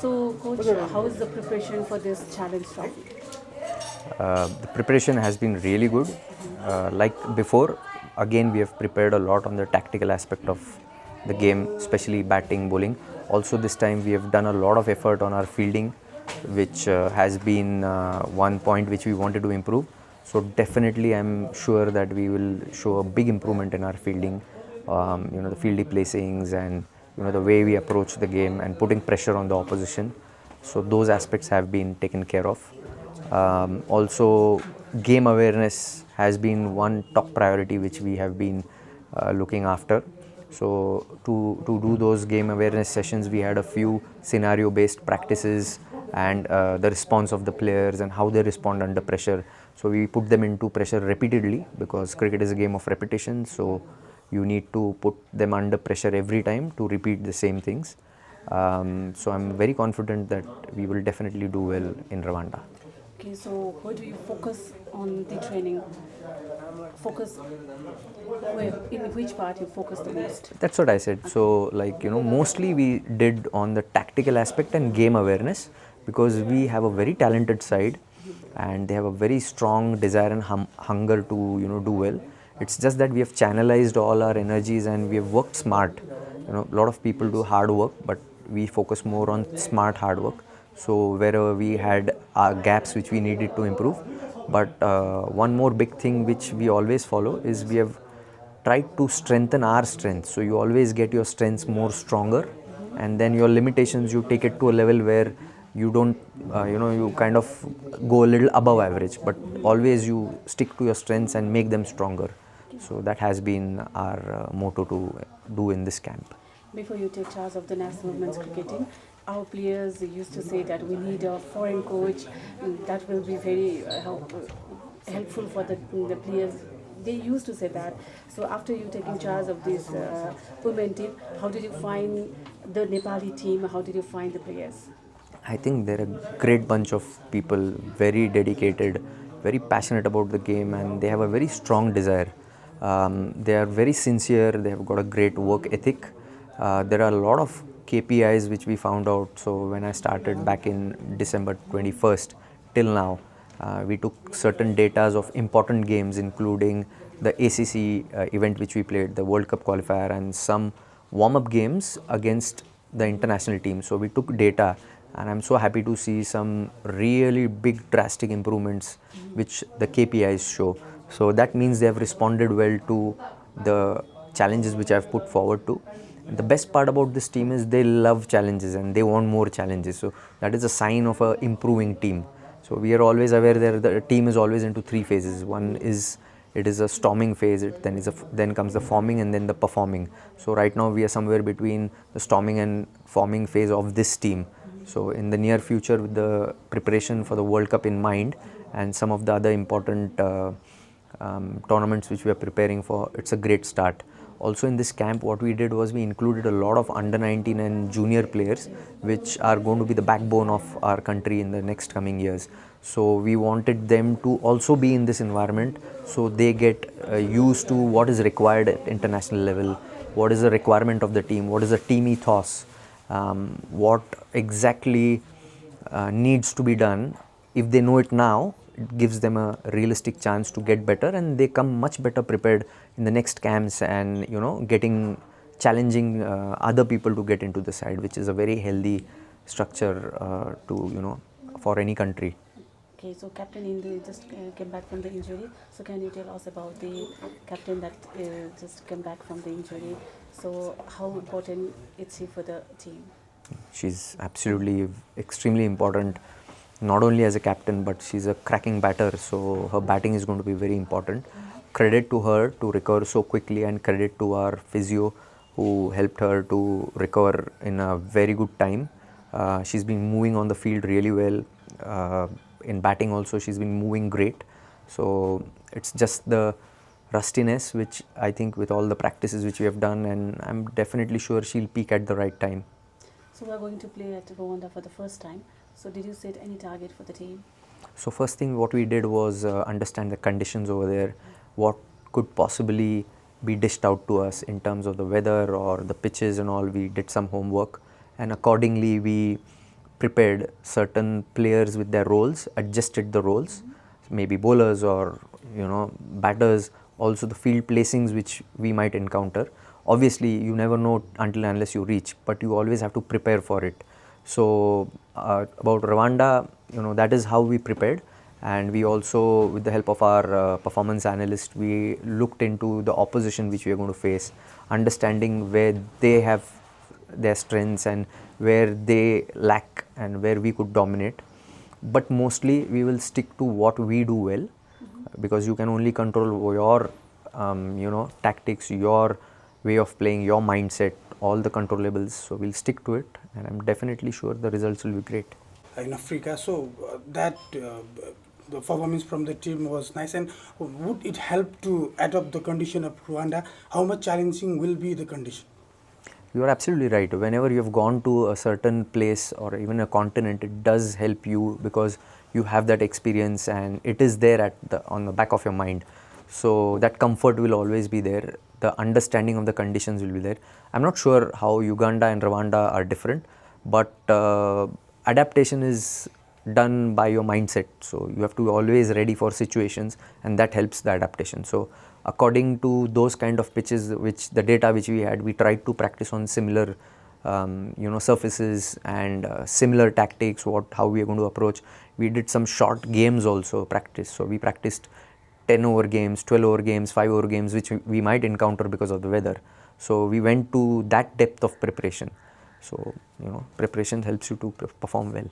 So, coach, how is the preparation for this challenge trophy? The preparation has been really good. Like before, again, we have prepared a lot on the tactical aspect of the game, especially batting, bowling. Also, this time we have done a lot of effort on our fielding, which has been one point which we wanted to improve. So, definitely, I'm sure that we will show a big improvement in our fielding. The fieldy placings and the way we approach the game and putting pressure on the opposition. So, those aspects have been taken care of. Also, game awareness has been one top priority which we have been looking after. So, to do those game awareness sessions, we had a few scenario based practices and the response of the players and how they respond under pressure. So, we put them into pressure repeatedly because cricket is a game of repetition. So, you need to put them under pressure every time to repeat the same things. So, I'm very confident that we will definitely do well in Rwanda. Okay, so where do you focus on the training? Focus where, in which part you focus the most? That's what I said. So, mostly we did on the tactical aspect and game awareness because we have a very talented side and they have a very strong desire and hunger to, do well. It's just that we have channelized all our energies and we have worked smart. A lot of people do hard work, but we focus more on smart hard work. So, wherever we had gaps which we needed to improve. But one more big thing which we always follow is we have try to strengthen our strengths. So you always get your strengths more stronger, and then your limitations you take it to a level where you don't, you kind of go a little above average, but always you stick to your strengths and make them stronger. So that has been our motto to do in this camp. Before you take charge of the national women's cricketing, our players used to say that we need a foreign coach that will be very helpful for the players. They used to say that. So after you taking charge of this women team, how did you find the Nepali team? How did you find the players? I think they're a great bunch of people, very dedicated, very passionate about the game, and they have a very strong desire. They are very sincere, they have got a great work ethic. There are a lot of KPIs which we found out. So, when I started back in December 21st till now, we took certain datas of important games, including the ACC event which we played, the World Cup qualifier, and some warm up games against the international team. So, we took data, and I'm so happy to see some really big drastic improvements which the KPIs show. So, that means they have responded well to the challenges which I've put forward to. The best part about this team is they love challenges and they want more challenges. So, that is a sign of an improving team. So, we are always aware that the team is always into three phases. One is it is a storming phase, then comes the forming and then the performing. So, right now we are somewhere between the storming and forming phase of this team. So, in the near future, with the preparation for the World Cup in mind and some of the other important tournaments which we are preparing for, it's a great start. Also in this camp, what we did was we included a lot of under 19 and junior players which are going to be the backbone of our country in the next coming years. So we wanted them to also be in this environment so they get used to what is required at international level, what is the requirement of the team, what is the team ethos, what exactly needs to be done. If they know it now, it gives them a realistic chance to get better, and they come much better prepared in the next camps and getting challenging other people to get into the side, which is a very healthy structure to for any country. Okay, so Captain Indu just came back from the injury. So can you tell us about the captain that just came back from the injury? So how important is he for the team? She's absolutely extremely important, not only as a captain, but she's a cracking batter. So her batting is going to be very important. Credit to her to recover so quickly, and credit to our physio who helped her to recover in a very good time. She's been moving on the field really well. In batting also, she's been moving great. So it's just the rustiness which I think with all the practices which we have done, and I'm definitely sure she'll peak at the right time. So we are going to play at Rwanda for the first time. So did you set any target for the team? So first thing what we did was understand the conditions over there, what could possibly be dished out to us in terms of the weather or the pitches and all. We did some homework, and accordingly we prepared certain players with their roles, adjusted the roles, maybe bowlers or batters, also the field placings which we might encounter. Obviously, you never know until unless you reach, but you always have to prepare for it. So about Rwanda, that is how we prepared, and we also, with the help of our performance analyst, we looked into the opposition which we are going to face, understanding where they have their strengths and where they lack and where we could dominate. But mostly we will stick to what we do well, because you can only control your tactics, your way of playing, your mindset, all the controllables. So we'll stick to it, and I'm definitely sure the results will be great. In Africa. So the performance from the team was nice. And would it help to adopt the condition of Rwanda? How much challenging will be the condition? You are absolutely right. Whenever you have gone to a certain place or even a continent, it does help you because you have that experience and it is there on the back of your mind. So that comfort will always be there. The understanding of the conditions will be there. I'm not sure how Uganda and Rwanda are different, but adaptation is done by your mindset. So you have to always ready for situations, and that helps the adaptation. So according to those kind of pitches, which the data which we had, we tried to practice on similar surfaces and similar tactics, how we are going to approach. We did some short games also practice. So we practiced 10 over games, 12 over games, 5 over games, which we might encounter because of the weather. So we went to that depth of preparation. So preparation helps you to perform well.